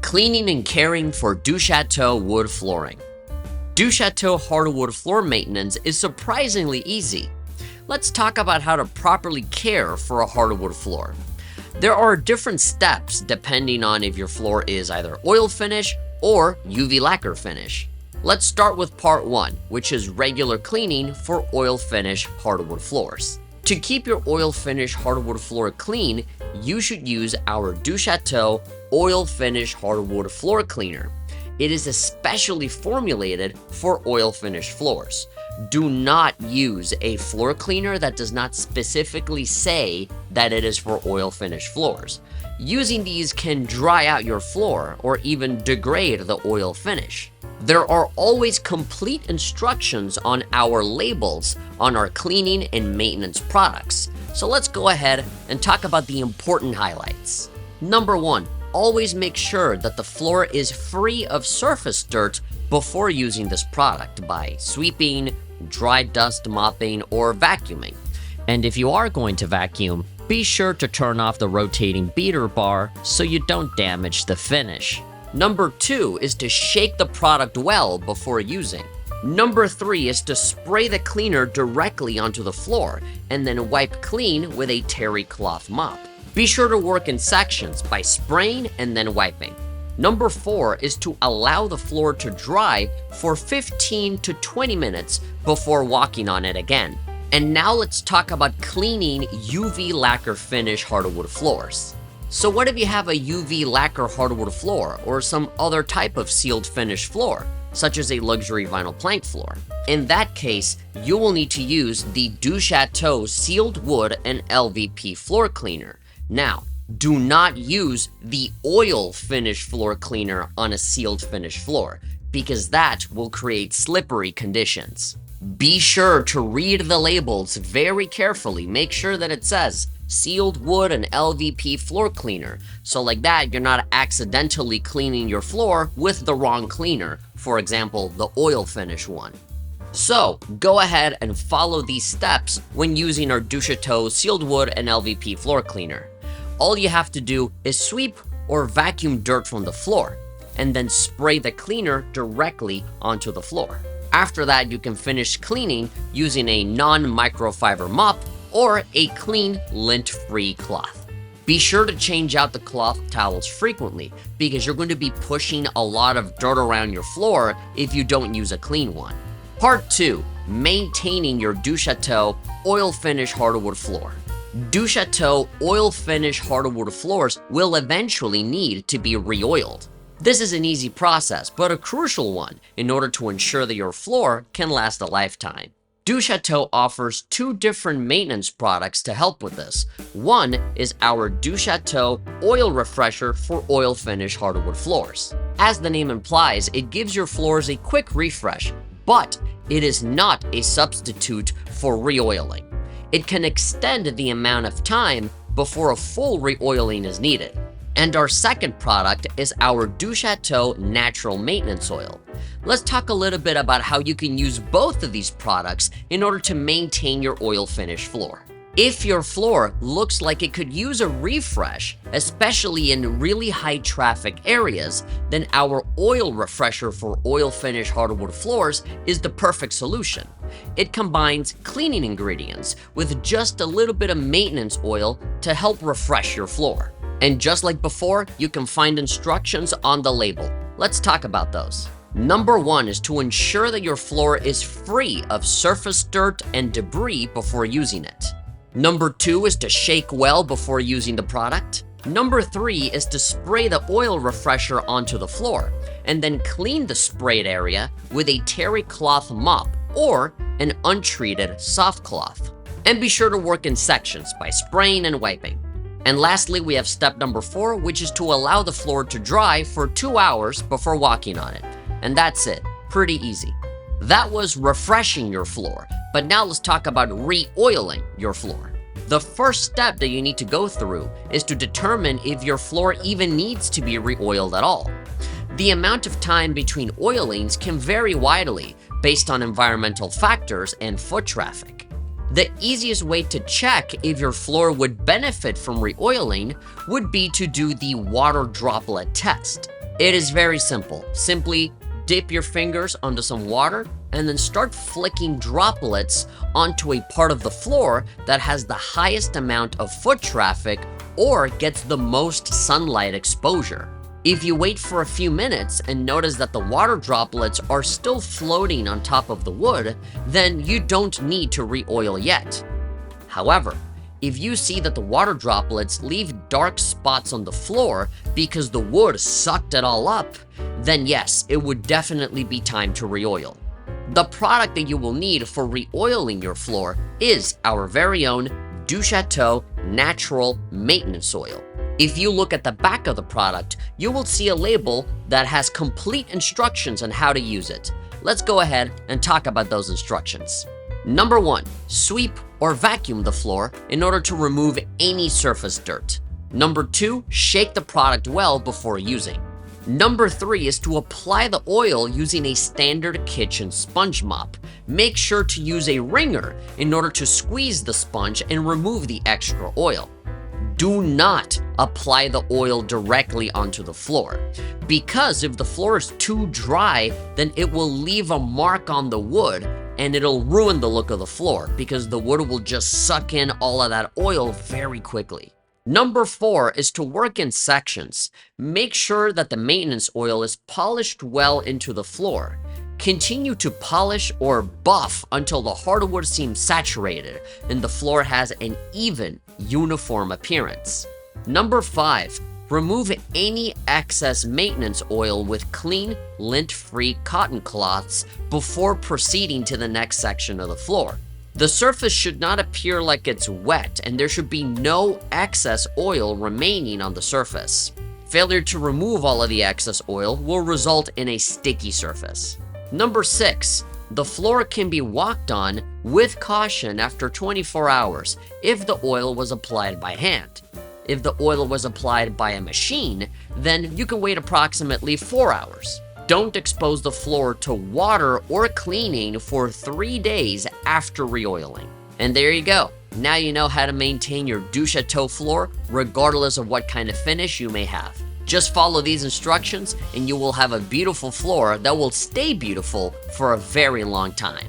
Cleaning and caring for DuChateau wood flooring. DuChateau hardwood floor maintenance is surprisingly easy. Let's talk about how to properly care for a hardwood floor. There are different steps depending on if your floor is either oil finish or UV lacquer finish. Let's start with part 1, which is regular cleaning for oil finish hardwood floors. To keep your oil finish hardwood floor clean, you should use our DuChateau Oil Finish Hardwood Floor Cleaner. It is especially formulated for oil finish floors. Do not use a floor cleaner that does not specifically say that it is for oil finish floors. Using these can dry out your floor or even degrade the oil finish. There are always complete instructions on our labels on our cleaning and maintenance products. So let's go ahead and talk about the important highlights. Number 1, always make sure that the floor is free of surface dirt before using this product by sweeping, dry dust mopping, or vacuuming. And if you are going to vacuum, be sure to turn off the rotating beater bar so you don't damage the finish. Number 2 is to shake the product well before using. Number 3 is to spray the cleaner directly onto the floor and then wipe clean with a terry cloth mop. Be sure to work in sections by spraying and then wiping. Number 4 is to allow the floor to dry for 15 to 20 minutes before walking on it again. And now let's talk about cleaning UV lacquer finish hardwood floors. So what if you have a UV lacquer hardwood floor or some other type of sealed finish floor, such as a luxury vinyl plank floor? In that case, you will need to use the DuChateau Sealed Wood and LVP Floor Cleaner. Now, do not use the oil finish floor cleaner on a sealed finish floor, because that will create slippery conditions. Be sure to read the labels very carefully. Make sure that it says Sealed Wood and LVP Floor Cleaner, so like that you're not accidentally cleaning your floor with the wrong cleaner, for example, the oil finish one. So go ahead and follow these steps when using our DuChateau Sealed Wood and LVP Floor Cleaner. All you have to do is sweep or vacuum dirt from the floor, and then spray the cleaner directly onto the floor. After that, you can finish cleaning using a non-microfiber mop or a clean, lint-free cloth. Be sure to change out the cloth towels frequently because you're going to be pushing a lot of dirt around your floor if you don't use a clean one. Part 2, maintaining your DuChateau Oil Finish Hardwood Floor. DuChateau Oil Finish Hardwood floors will eventually need to be re-oiled. This is an easy process, but a crucial one in order to ensure that your floor can last a lifetime. DuChateau offers 2 different maintenance products to help with this. One is our DuChateau Oil Refresher for oil finish hardwood floors. As the name implies, it gives your floors a quick refresh, but it is not a substitute for re-oiling. It can extend the amount of time before a full re-oiling is needed. And our second product is our DuChateau Natural Maintenance Oil. Let's talk a little bit about how you can use both of these products in order to maintain your oil finish floor. If your floor looks like it could use a refresh, especially in really high traffic areas, then our oil refresher for oil finish hardwood floors is the perfect solution. It combines cleaning ingredients with just a little bit of maintenance oil to help refresh your floor. And just like before, you can find instructions on the label. Let's talk about those. Number 1 is to ensure that your floor is free of surface dirt and debris before using it. Number 2 is to shake well before using the product. Number 3 is to spray the oil refresher onto the floor and then clean the sprayed area with a terry cloth mop or an untreated soft cloth. And be sure to work in sections by spraying and wiping. And lastly, we have step number 4, which is to allow the floor to dry for 2 hours before walking on it. And that's it. Pretty easy. That was refreshing your floor, but now let's talk about re-oiling your floor. The first step that you need to go through is to determine if your floor even needs to be re-oiled at all. The amount of time between oilings can vary widely based on environmental factors and foot traffic. The easiest way to check if your floor would benefit from re-oiling would be to do the water droplet test. It is very simple. Simply dip your fingers onto some water and then start flicking droplets onto a part of the floor that has the highest amount of foot traffic or gets the most sunlight exposure. If you wait for a few minutes and notice that the water droplets are still floating on top of the wood, then you don't need to re-oil yet. However, if you see that the water droplets leave dark spots on the floor because the wood sucked it all up, then yes, it would definitely be time to re-oil. The product that you will need for re-oiling your floor is our very own DuChateau Natural Maintenance Oil. If you look at the back of the product, you will see a label that has complete instructions on how to use it. Let's go ahead and talk about those instructions. Number 1, sweep or vacuum the floor in order to remove any surface dirt. Number 2, shake the product well before using. Number 3 is to apply the oil using a standard kitchen sponge mop. Make sure to use a wringer in order to squeeze the sponge and remove the extra oil. Do not apply the oil directly onto the floor, because if the floor is too dry, then it will leave a mark on the wood and it'll ruin the look of the floor because the wood will just suck in all of that oil very quickly. Number 4 is to work in sections. Make sure that the maintenance oil is polished well into the floor. Continue to polish or buff until the hardwood seems saturated and the floor has an even, uniform appearance. Number 5, remove any excess maintenance oil with clean, lint-free cotton cloths before proceeding to the next section of the floor. The surface should not appear like it's wet and there should be no excess oil remaining on the surface. Failure to remove all of the excess oil will result in a sticky surface. Number 6, the floor can be walked on with caution after 24 hours if the oil was applied by hand. If the oil was applied by a machine, then you can wait approximately 4 hours. Don't expose the floor to water or cleaning for 3 days after re-oiling. And there you go. Now you know how to maintain your DuChateau floor regardless of what kind of finish you may have. Just follow these instructions and you will have a beautiful floor that will stay beautiful for a very long time.